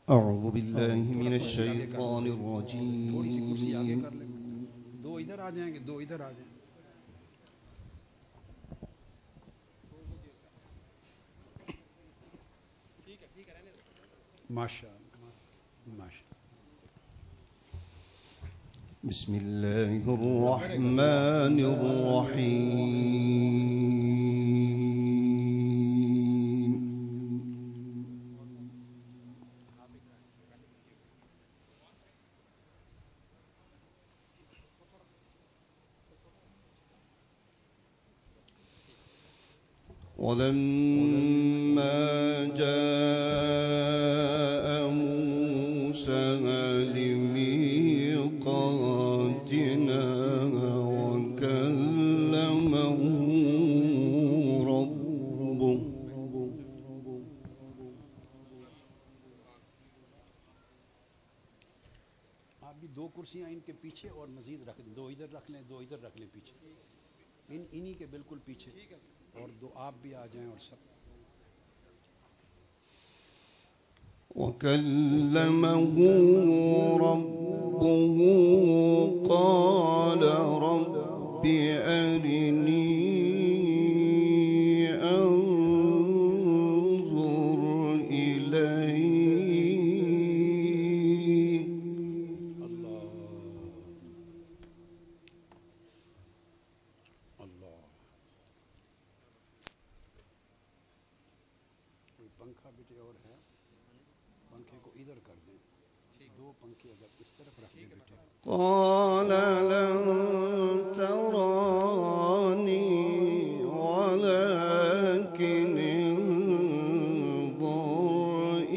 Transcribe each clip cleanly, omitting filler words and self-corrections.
أعوذ بالله من الشيطان الرجيم. थोड़ी सी कुर्सी आगे कर ले, दो इधर आ जाएंगे, दो इधर आ जाएंगे। माशाअल्लाह माशाअल्लाह। बिस्मिल्लाहिर्रहमानिर्रहीम। ولما جاء موسى لميقاتنا وكلمه ربه आप भी दो कुर्सियां इनके पीछे और मजीद रख दें, दो इधर रख लें, दो इधर रख लें पीछे, इन्हीं के बिल्कुल पीछे, और दो आप भी आ जाएं और सब। وكلمه ربه قال رب أرني أنظر إليك अल्लाह अल्लाह। कोई पंखा बेटे और है, पंखे को इधर कर दें, दो पंखे अगर इस तरफ रख दें बेटे। قال لن تراني ولكن انظر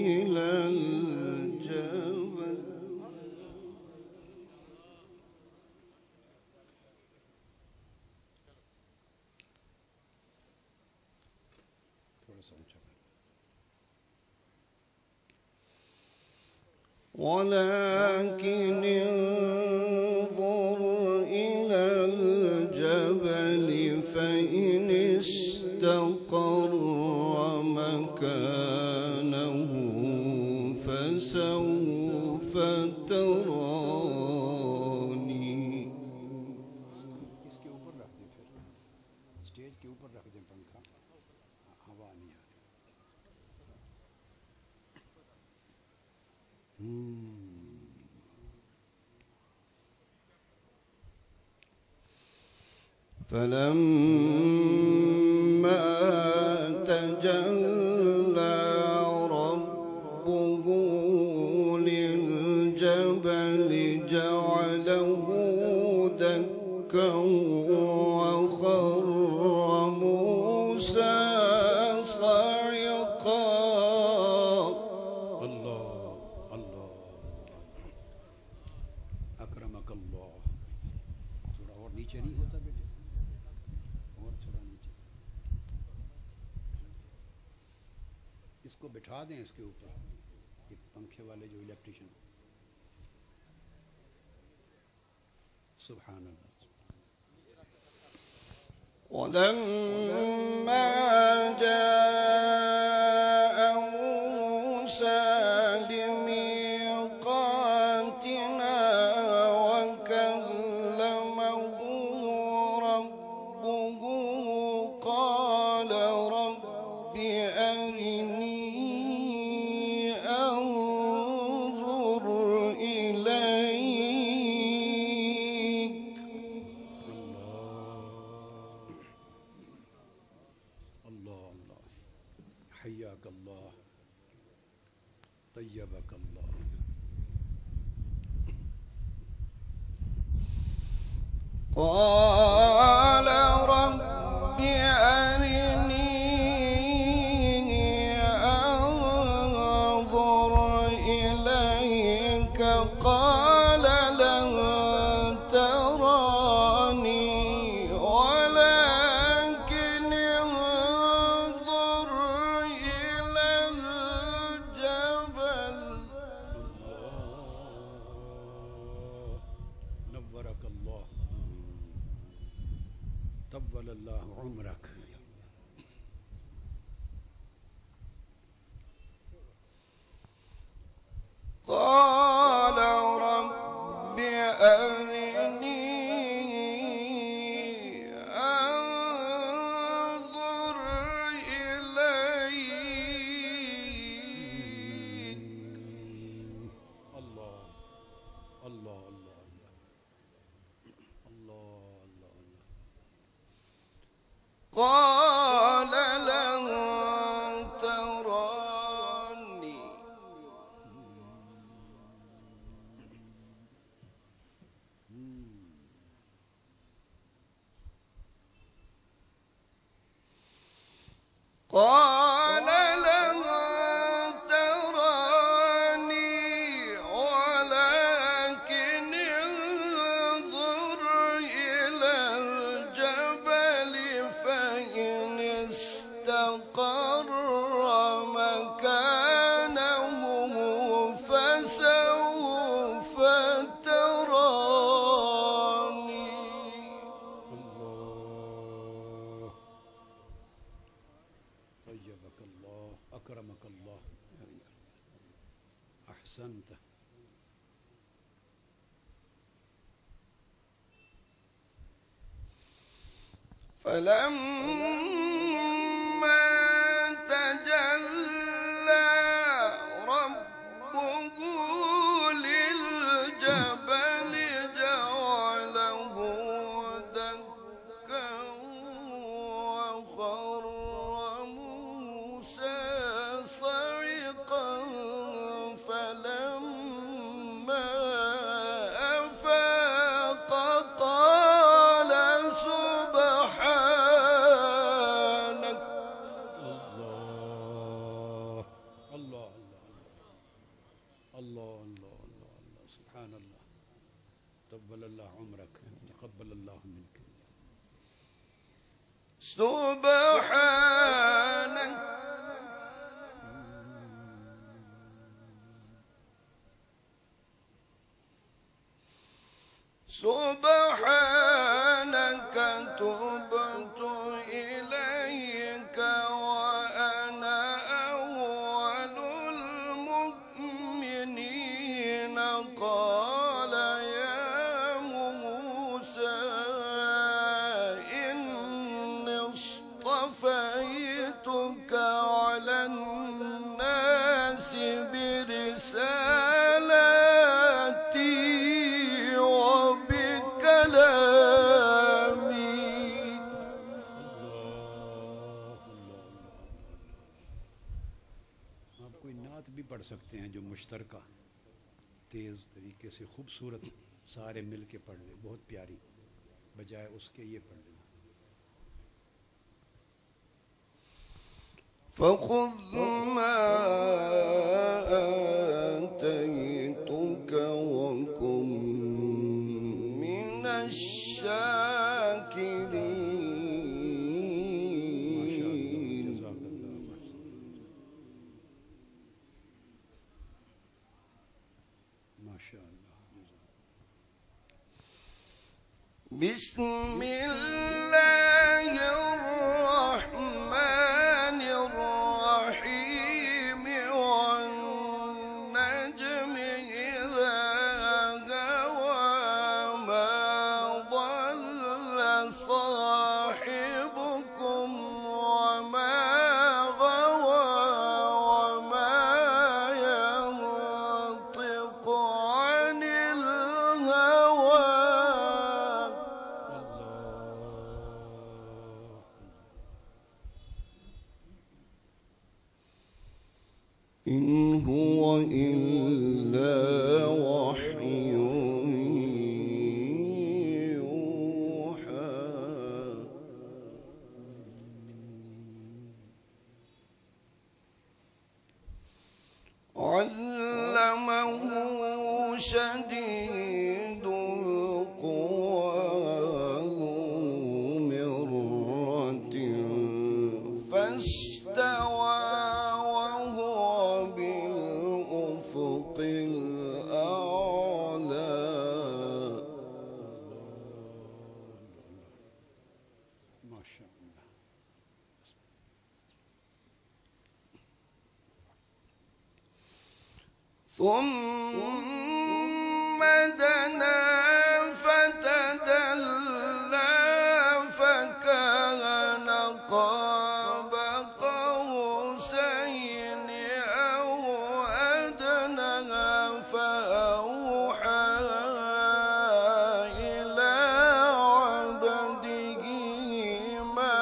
إلى الجبل थोड़ा सा ऊंचा कर। ولكن انظر إلى الجبل فإن استقر مكانه فسوف تراني इसके ऊपर रख दें, फिर स्टेज के ऊपर रख दें पंखा, हवा नहीं आ रही। فلما تجلى ربه للجبل جعله دكا وخر موسى صعقا अल्लाह अल्लाह अकरमक अल्लाह। थोड़ा और नीचे नहीं होता बेटे, और थोड़ा नीचे, इसको बिठा दें इसके ऊपर, ये पंखे वाले जो इलेक्ट्रिशियन। सुभान अल्लाह। ولما جاء موسى لميقاتنا وكلمه ربه قال رب أرني أنظر إليك अल्लाह अल्लाह। हय्याक अल्लाह, तय्यबक अल्लाह। قال رب أرني أنظر إليك قال لن تراني ولكن انظر إلى الجبل नव्वरक अल्लाह, तव्वल अल्लाह उम्रक। قال لن تراني ولكن انظر إلى الجبل فإن استقر مكانه فسوف تراني. الله طيبك الله أكرمك الله أحسنت. فلما تجلى ربه للجبل جعله دكا وخر موسى صعقا فلما أفاق قال سبحانك. الله الله الله الله الله الله سبحان الله. طول الله عمرك، تقبل الله منك. سبحانك سبحانك تبت إليك وأنا أول المؤمنين. قال يا موسى إني اصطفيتك على الناس برسالاتي وبكلامي. आप कोई नात भी पढ़ सकते हैं जो मुश्तरका तेज़ तरीके से खूबसूरत सारे मिल के पढ़ ले, बहुत प्यारी, बजाय उसके ये पढ़ लेना। فخذ ما آتيتك وكن من الشاكرين. جزاك الله أحسن. ما شاء الله. بسم الله الرحمن الرحيم والنجم إذا هوى ما ضل صاحبكم وما غوى وما ينطق عن الهوى إن هو إلا وحي يوحى. علمه شديد القوى ذو مرة فاستوى وهو بالأفق الأعلى. ما شاء الله. ثم دنا فتدلى فكان قاب قوسين أو أدنى فأوحى إلى عبده ما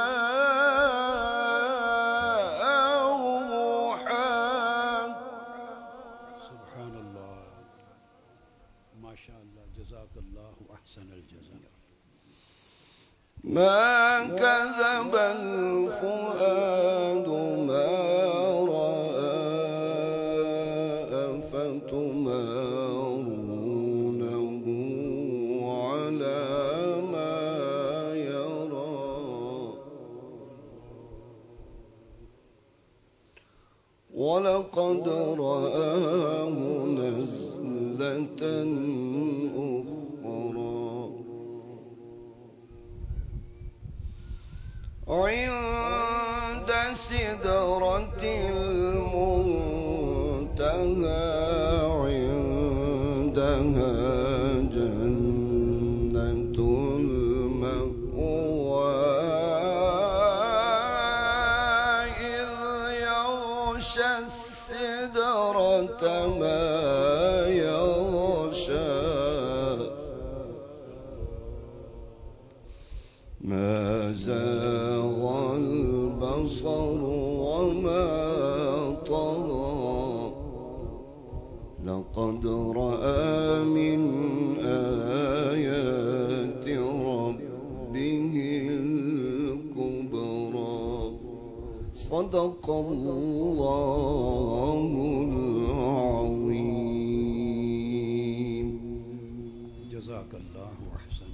أوحى. سبحان الله. ما شاء الله. جزاك الله أحسن الجزاء. ما كذب الفؤاد ما رأى أفتمارونه على ما يرى ولقد رآه نزلة عند سدرة المنتهى عندها جنة المأوى إذ يغشى السدرة ما يغشى ما زاغ البصر وما طغى لقد رأى من آيات ربه الكبرى صدق الله العظيم. جزاك الله أحسن